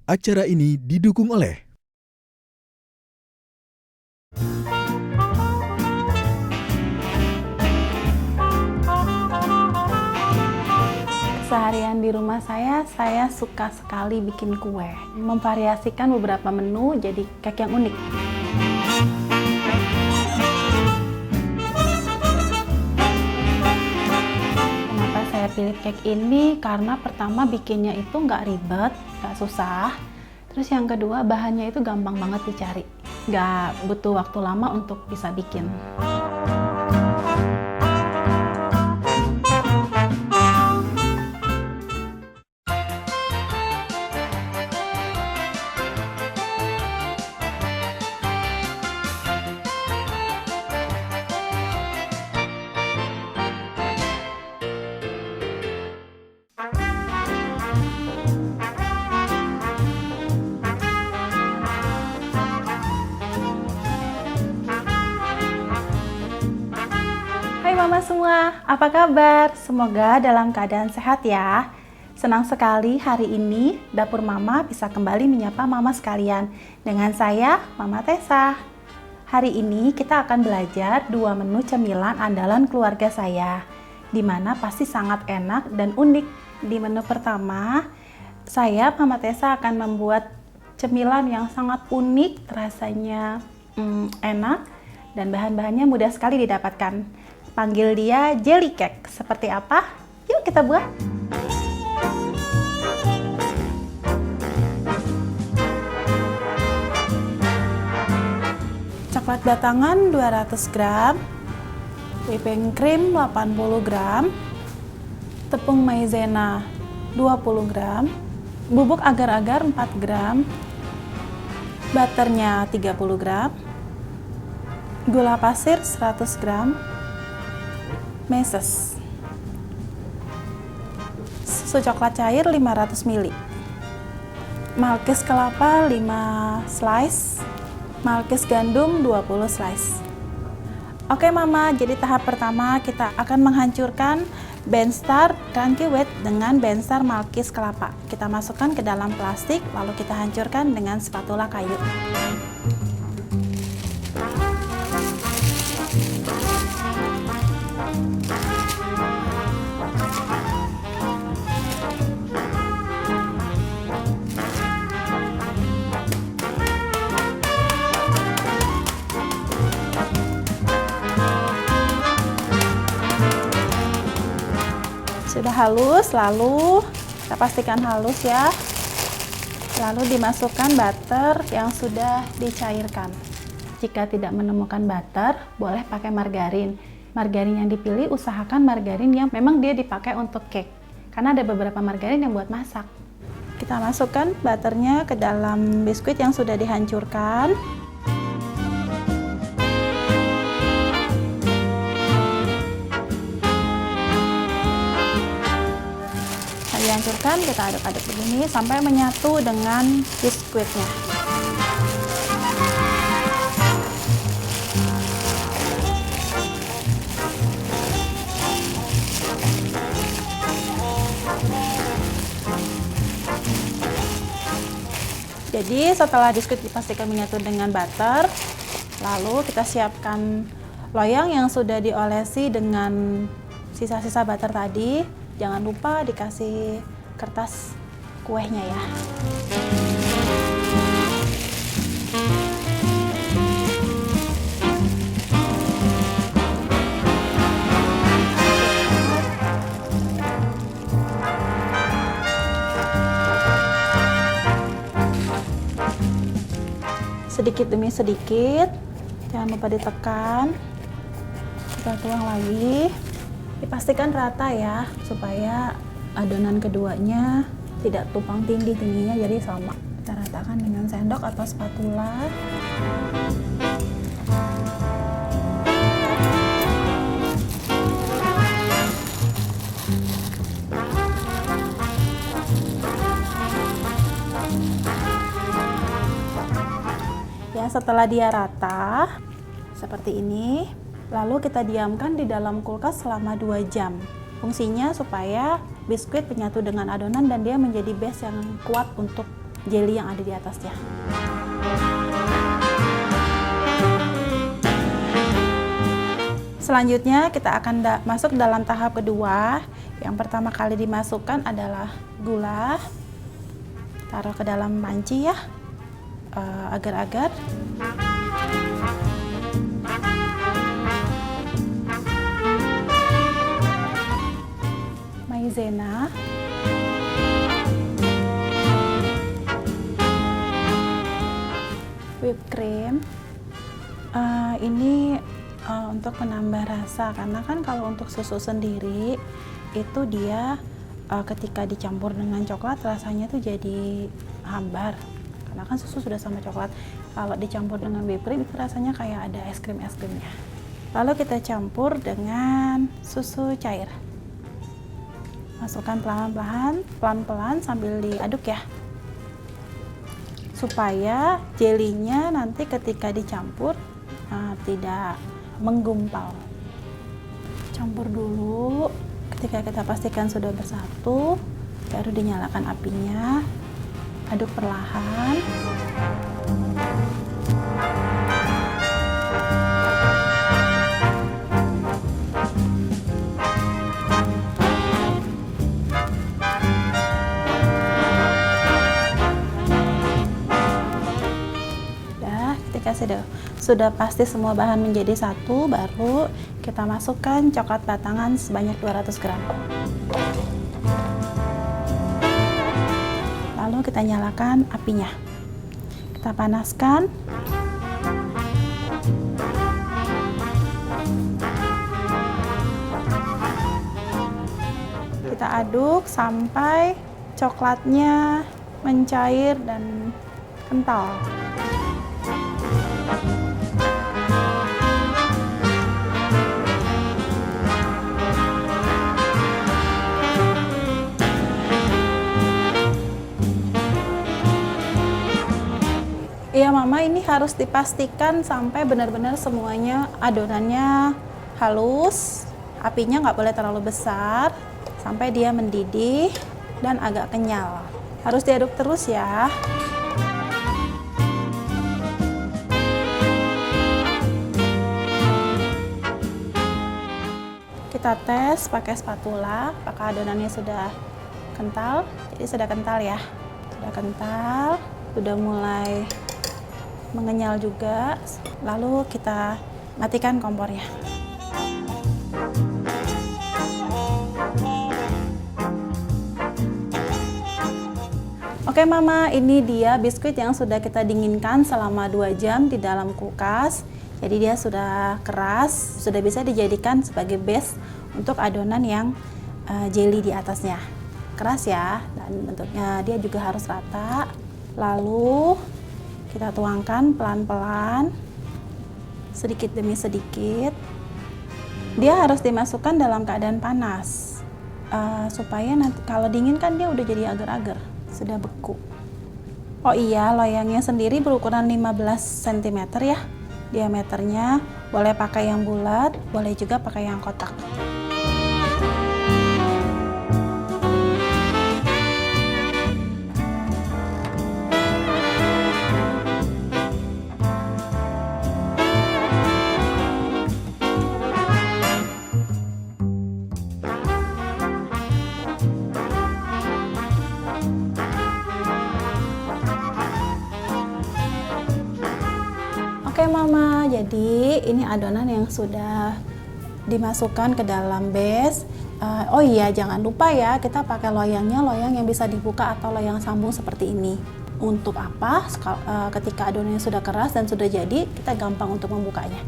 Acara ini didukung oleh Seharian di rumah saya suka sekali bikin kue. Memvariasikan beberapa menu jadi cake yang unik. Kenapa saya pilih cake ini? Karena pertama bikinnya itu nggak ribet, nggak susah. Terus yang kedua bahannya itu gampang banget dicari. Nggak butuh waktu lama untuk bisa bikin. Hai mama semua, apa kabar? Semoga dalam keadaan sehat ya. Senang sekali hari ini dapur mama bisa kembali menyapa mama sekalian. Dengan saya, Mama Tessa. Hari ini kita akan belajar 2 menu cemilan andalan keluarga saya, di mana pasti sangat enak dan unik. Di menu pertama, saya, Mama Tessa, akan membuat cemilan yang sangat unik, rasanya enak, dan bahan-bahannya mudah sekali didapatkan. Panggil dia jelly cake. Seperti apa? Yuk kita buat. Coklat batangan 200 gram, whipping cream 80 gram, tepung maizena 20 gram, bubuk agar-agar 4 gram, butternya 30 gram, gula pasir 100 gram, meses, susu coklat cair 500 ml, malkis kelapa 5 slice, malkis gandum 20 slice. Oke mama, jadi tahap pertama kita akan menghancurkan Benstar Crunchy Wheat dengan Benstar malkis kelapa. Kita masukkan ke dalam plastik, lalu kita hancurkan dengan spatula kayu. Sudah halus, lalu kita pastikan halus ya. Lalu dimasukkan butter yang sudah dicairkan. Jika tidak menemukan butter, boleh pakai margarin. Margarin yang dipilih usahakan margarin yang memang dia dipakai untuk cake. Karena ada beberapa margarin yang buat masak. Kita masukkan butternya ke dalam biskuit yang sudah dihancurkan. Dihancurkan, kita aduk-aduk begini sampai menyatu dengan biskuitnya. Jadi setelah biskuit dipastikan menyatu dengan butter, lalu kita siapkan loyang yang sudah diolesi dengan sisa-sisa butter tadi. Jangan lupa dikasih kertas kuehnya ya. Sedikit demi sedikit, jangan lupa ditekan. Kita tuang lagi. Dipastikan rata ya, supaya adonan keduanya tidak tumpang tindih tingginya, jadi sama. Kita ratakan dengan sendok atau spatula. Ya, setelah dia rata seperti ini, lalu kita diamkan di dalam kulkas selama 2 jam. Fungsinya supaya biskuit menyatu dengan adonan dan dia menjadi base yang kuat untuk jelly yang ada di atasnya. Selanjutnya kita akan masuk dalam tahap kedua. Yang pertama kali dimasukkan adalah gula. Taruh ke dalam panci ya, agar-agar. Maizena. Whipped cream. Ini untuk menambah rasa, karena kan kalau untuk susu sendiri itu dia ketika dicampur dengan coklat rasanya tuh jadi hambar, karena kan susu sudah sama coklat. Kalau dicampur dengan whipped cream itu rasanya kayak ada es krimnya. Lalu kita campur dengan susu cair. Masukkan pelan-pelan sambil diaduk ya, supaya jelinya nanti ketika dicampur tidak menggumpal. Campur dulu. Ketika kita pastikan sudah bersatu, baru dinyalakan apinya. Aduk perlahan. Ketika sudah pasti semua bahan menjadi satu, baru kita masukkan coklat batangan sebanyak 200 gram. Lalu kita nyalakan apinya. Kita panaskan. Kita aduk sampai coklatnya mencair dan kental. Iya Mama, ini harus dipastikan sampai benar-benar semuanya adonannya halus. Apinya nggak boleh terlalu besar, sampai dia mendidih dan agak kenyal. Harus diaduk terus ya. Kita tes pakai spatula, apakah adonannya sudah kental. Jadi sudah kental ya, sudah kental, sudah mulai mengenyal juga. Lalu kita matikan kompornya. Oke Mama, ini dia biskuit yang sudah kita dinginkan selama 2 jam di dalam kulkas. Jadi dia sudah keras, sudah bisa dijadikan sebagai base untuk adonan yang jelly di atasnya. Keras ya, dan bentuknya dia juga harus rata. Lalu kita tuangkan pelan-pelan, sedikit demi sedikit. Dia harus dimasukkan dalam keadaan panas, supaya nanti kalau dingin kan dia udah jadi agar-agar, sudah beku. Oh iya, loyangnya sendiri berukuran 15 cm ya. Diameternya boleh pakai yang bulat, boleh juga pakai yang kotak. Oke Mama, jadi ini adonan yang sudah dimasukkan ke dalam base. Oh iya, jangan lupa ya, kita pakai loyangnya, loyang yang bisa dibuka atau loyang sambung seperti ini. Untuk apa? Ketika adonannya sudah keras dan sudah jadi, kita gampang untuk membukanya.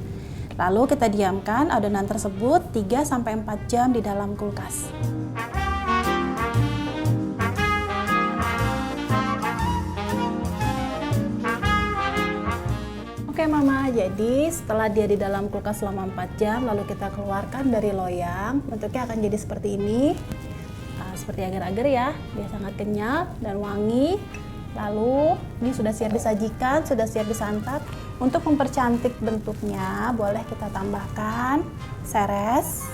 Lalu kita diamkan adonan tersebut 3-4 jam di dalam kulkas. Oke Mama, jadi setelah dia di dalam kulkas selama 4 jam, lalu kita keluarkan dari loyang, bentuknya akan jadi seperti ini. Seperti agar-agar ya, dia sangat kenyal dan wangi. Lalu ini sudah siap disajikan, sudah siap disantap. Untuk mempercantik bentuknya, boleh kita tambahkan seres.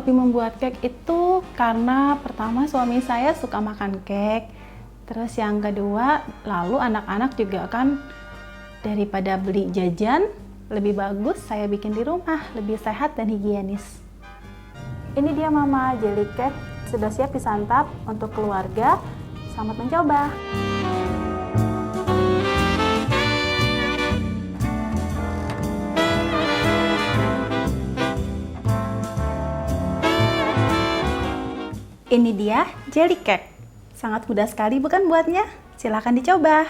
hobi membuat cake itu karena pertama suami saya suka makan cake. Terus yang kedua, lalu anak-anak juga kan daripada beli jajan, lebih bagus saya bikin di rumah, lebih sehat dan higienis. Ini dia Mama, jelly cake sudah siap disantap untuk keluarga. Selamat mencoba. Ini dia jelly cake. Sangat mudah sekali bukan buatnya? Silahkan dicoba.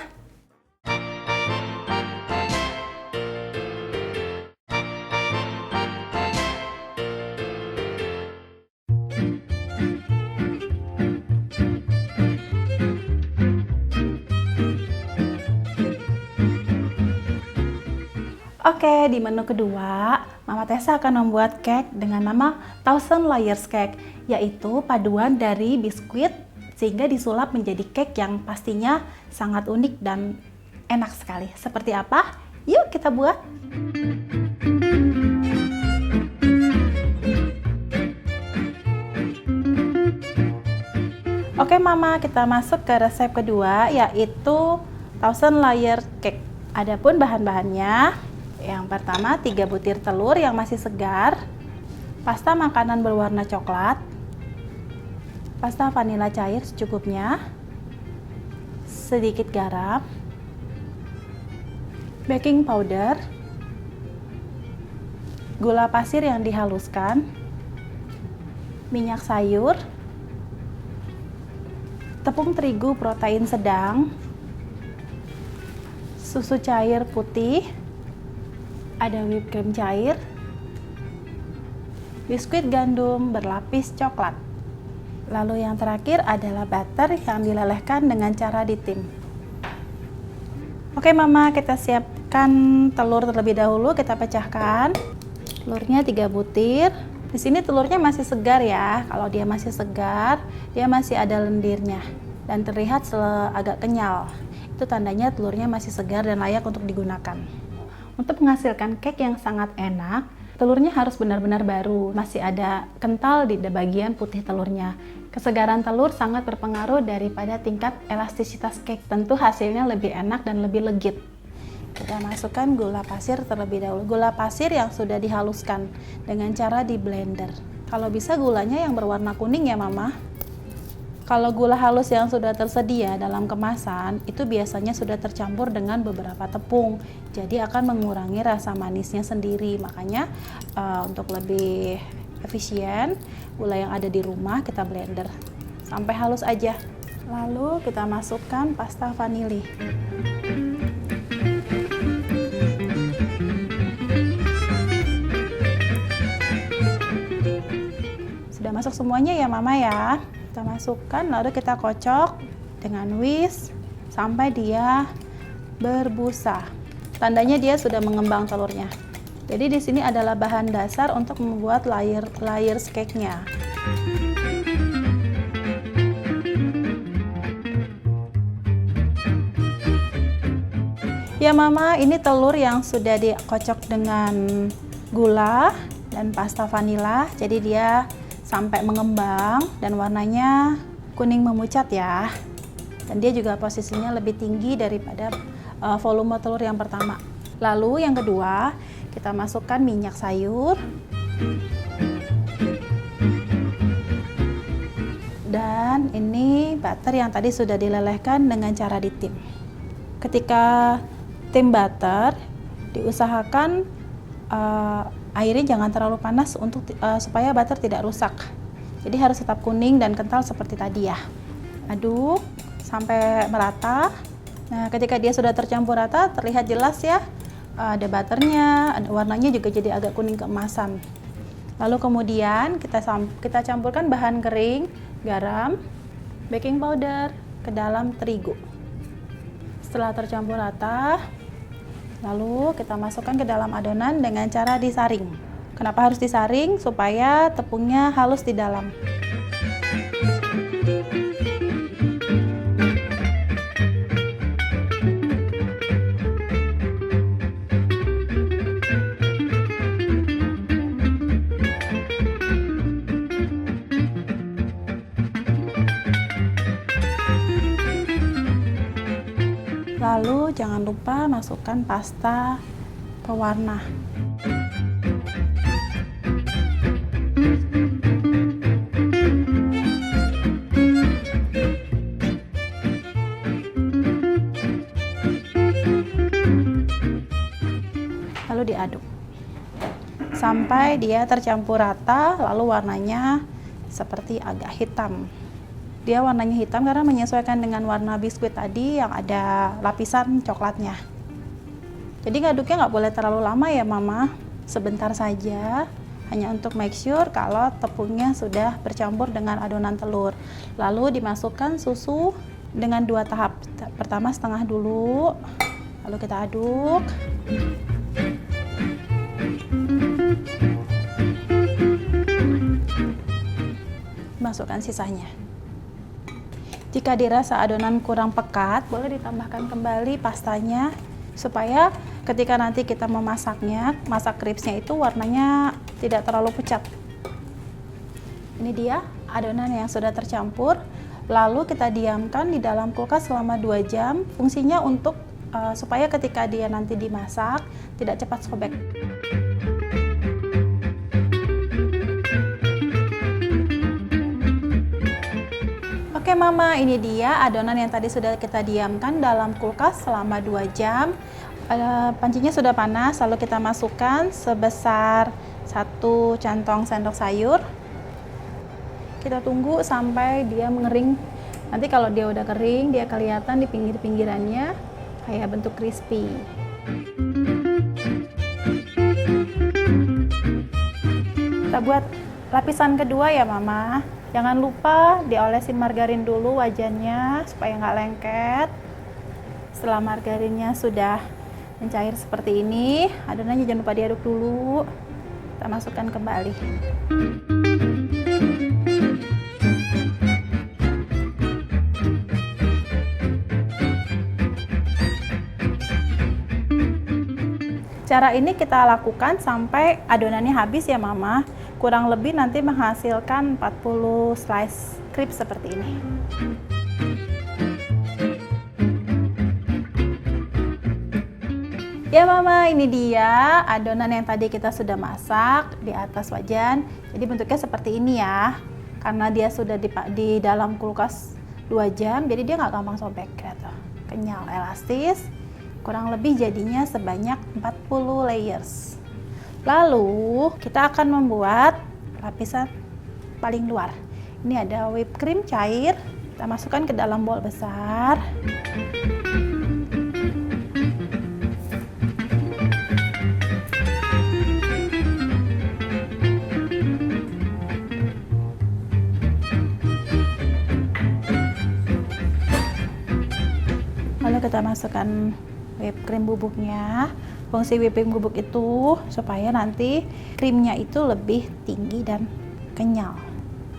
Oke, di menu kedua, Mama Tessa akan membuat cake dengan nama Thousand Layers Cake, yaitu paduan dari biskuit sehingga disulap menjadi cake yang pastinya sangat unik dan enak sekali. Seperti apa? Yuk kita buat! Oke Mama, kita masuk ke resep kedua, yaitu Thousand Layer Cake. Adapun bahan-bahannya, yang pertama 3 butir telur yang masih segar, pasta makanan berwarna coklat, pasta vanila cair secukupnya, sedikit garam, baking powder, gula pasir yang dihaluskan, minyak sayur, tepung terigu protein sedang, susu cair putih, ada whipped cream cair, biskuit gandum berlapis coklat. Lalu yang terakhir adalah butter yang dilelehkan dengan cara ditim. Oke Mama, kita siapkan telur terlebih dahulu, kita pecahkan. Telurnya 3 butir. Di sini telurnya masih segar ya. Kalau dia masih segar, dia masih ada lendirnya dan terlihat agak kenyal. Itu tandanya telurnya masih segar dan layak untuk digunakan. Untuk menghasilkan cake yang sangat enak, telurnya harus benar-benar baru, masih ada kental di bagian putih telurnya. Kesegaran telur sangat berpengaruh daripada tingkat elastisitas cake. Tentu hasilnya lebih enak dan lebih legit. Kita masukkan gula pasir terlebih dahulu. Gula pasir yang sudah dihaluskan dengan cara di blender. Kalau bisa gulanya yang berwarna kuning ya Mama. Kalau gula halus yang sudah tersedia dalam kemasan, itu biasanya sudah tercampur dengan beberapa tepung. Jadi akan mengurangi rasa manisnya sendiri. Makanya untuk lebih efisien, gula yang ada di rumah kita blender sampai halus aja. Lalu kita masukkan pasta vanili. Sudah masuk semuanya ya Mama ya. Kita masukkan, lalu kita kocok dengan whisk sampai dia berbusa. Tandanya dia sudah mengembang telurnya. Jadi di sini adalah bahan dasar untuk membuat layers cake-nya. Ya Mama, ini telur yang sudah dikocok dengan gula dan pasta vanila. Jadi dia sampai mengembang dan warnanya kuning memucat ya. Dan dia juga posisinya lebih tinggi daripada volume telur yang pertama. Lalu yang kedua, kita masukkan minyak sayur. Dan ini butter yang tadi sudah dilelehkan dengan cara ditim. Ketika tim butter, diusahakan airnya jangan terlalu panas supaya butter tidak rusak. Jadi harus tetap kuning dan kental seperti tadi ya. Aduk sampai merata. Nah, ketika dia sudah tercampur rata, terlihat jelas ya. Ada butternya, warnanya juga jadi agak kuning keemasan. Lalu kemudian kita campurkan bahan kering, garam, baking powder ke dalam terigu. Setelah tercampur rata, lalu kita masukkan ke dalam adonan dengan cara disaring. Kenapa harus disaring? Supaya tepungnya halus di dalam. Lalu jangan lupa masukkan pasta pewarna. Lalu diaduk sampai dia tercampur rata, lalu warnanya seperti agak hitam. Dia warnanya hitam karena menyesuaikan dengan warna biskuit tadi yang ada lapisan coklatnya. Jadi ngaduknya nggak boleh terlalu lama ya Mama, sebentar saja, hanya untuk make sure kalau tepungnya sudah bercampur dengan adonan telur. Lalu dimasukkan susu dengan 2 tahap. Pertama setengah dulu, lalu kita aduk. Masukkan sisanya. Jika dirasa adonan kurang pekat, boleh ditambahkan kembali pastanya supaya ketika nanti kita memasaknya, masak crepes-nya itu warnanya tidak terlalu pucat. Ini dia adonan yang sudah tercampur. Lalu kita diamkan di dalam kulkas selama 2 jam. Fungsinya untuk supaya ketika dia nanti dimasak tidak cepat sobek. Oke Mama, ini dia adonan yang tadi sudah kita diamkan dalam kulkas selama 2 jam. Pancinya sudah panas, lalu kita masukkan sebesar 1 cantong sendok sayur. Kita tunggu sampai dia mengering. Nanti kalau dia udah kering, dia kelihatan di pinggir-pinggirannya kayak bentuk crispy. Kita buat lapisan kedua ya Mama. Jangan lupa diolesin margarin dulu wajannya supaya nggak lengket. Setelah margarinnya sudah mencair seperti ini, adonannya jangan lupa diaduk dulu. Kita masukkan kembali. Cara ini kita lakukan sampai adonannya habis ya Mama. Kurang lebih nanti menghasilkan 40 slice crepes seperti ini. Ya Mama, ini dia adonan yang tadi kita sudah masak di atas wajan. Jadi bentuknya seperti ini ya. Karena dia sudah di dalam kulkas 2 jam, jadi dia nggak gampang sobek gitu. Kenyal, elastis. Kurang lebih jadinya sebanyak 40 layers. Lalu kita akan membuat lapisan paling luar. Ini ada whipped cream cair. Kita masukkan ke dalam bowl besar. Lalu kita masukkan whipped cream bubuknya. Fungsi whipping bubuk itu supaya nanti krimnya itu lebih tinggi dan kenyal.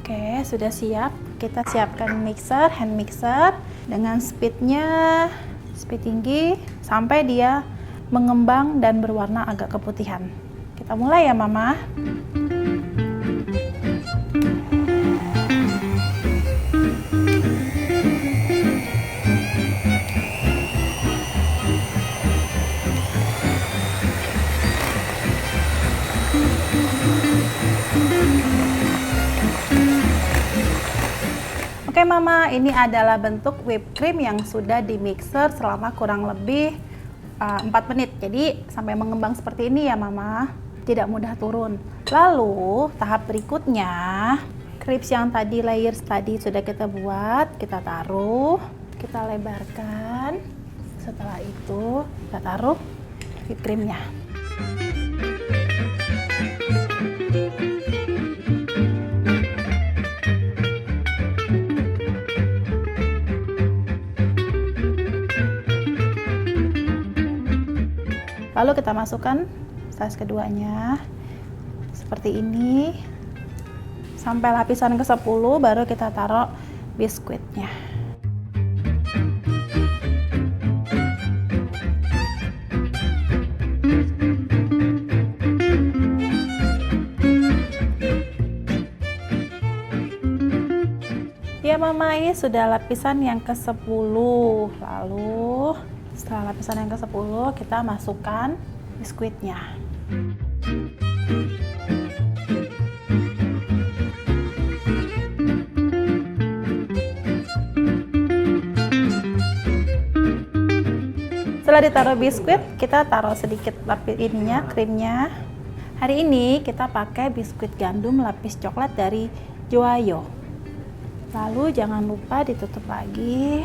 Oke, sudah siap. Kita siapkan mixer, hand mixer dengan speednya speed tinggi sampai dia mengembang dan berwarna agak keputihan. Kita mulai ya Mama. Oke Mama, ini adalah bentuk whipped cream yang sudah di mixer selama kurang lebih 4 menit. Jadi sampai mengembang seperti ini ya Mama, tidak mudah turun. Lalu tahap berikutnya, crepes yang tadi layers tadi sudah kita buat, kita taruh, kita lebarkan. Setelah itu kita taruh whipped creamnya. Lalu kita masukkan slice keduanya seperti ini sampai lapisan ke-10, baru kita taruh biskuitnya. Ya Mama, ini sudah lapisan yang ke-10. Lalu Setelah lapisan yang ke-10, kita masukkan biskuitnya. Setelah ditaruh biskuit, kita taruh sedikit lapis krimnya. Hari ini kita pakai biskuit gandum lapis coklat dari Joayo. Lalu jangan lupa ditutup lagi.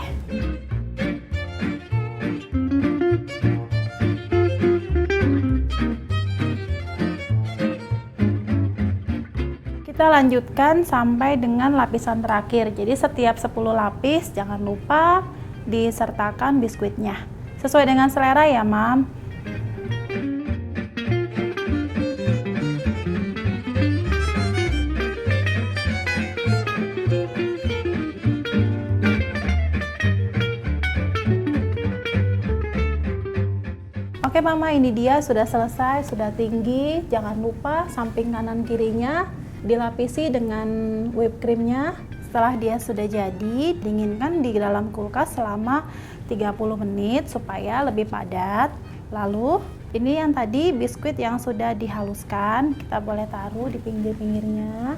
Kita lanjutkan sampai dengan lapisan terakhir. Jadi setiap 10 lapis jangan lupa disertakan biskuitnya. Sesuai dengan selera ya, Mam. Oke Mama, ini dia sudah selesai, sudah tinggi. Jangan lupa samping kanan kirinya dilapisi dengan whipped creamnya. Setelah dia sudah jadi, dinginkan di dalam kulkas selama 30 menit supaya lebih padat. Lalu ini yang tadi biskuit yang sudah dihaluskan, kita boleh taruh di pinggir-pinggirnya.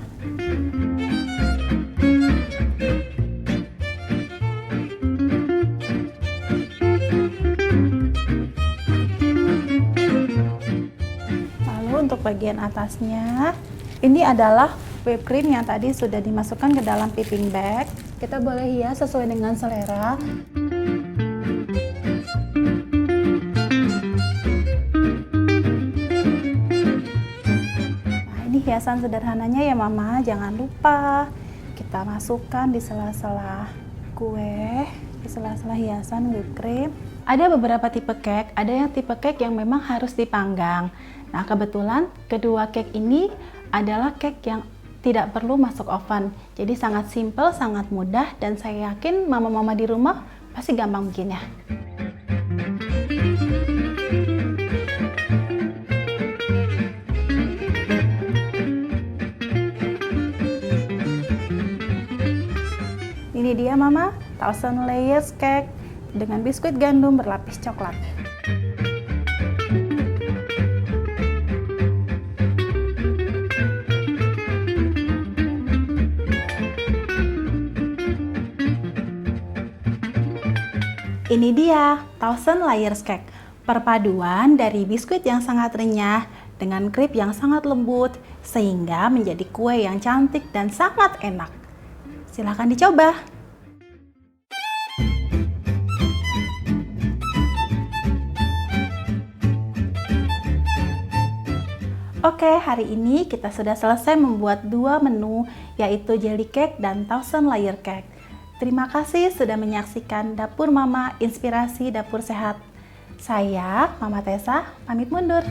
Lalu untuk bagian atasnya, ini adalah whipped cream yang tadi sudah dimasukkan ke dalam piping bag. Kita boleh hias sesuai dengan selera. Nah, ini hiasan sederhananya ya Mama. Jangan lupa kita masukkan di sela-sela kue, di sela-sela hiasan whipped cream. Ada beberapa tipe cake, ada yang tipe cake yang memang harus dipanggang. Nah, kebetulan kedua cake ini adalah cake yang tidak perlu masuk oven. Jadi sangat simple, sangat mudah, dan saya yakin mama-mama di rumah pasti gampang bikinnya. Ini dia Mama, 1000 layers cake dengan biskuit gandum berlapis coklat. Ini dia 1000 layers cake, perpaduan dari biskuit yang sangat renyah dengan krim yang sangat lembut sehingga menjadi kue yang cantik dan sangat enak. Silahkan dicoba. Oke, hari ini kita sudah selesai membuat 2 menu, yaitu jelly cake dan 1000 layer cake. Terima kasih sudah menyaksikan Dapur Mama Inspirasi Dapur Sehat. Saya, Mama Tessa, pamit mundur.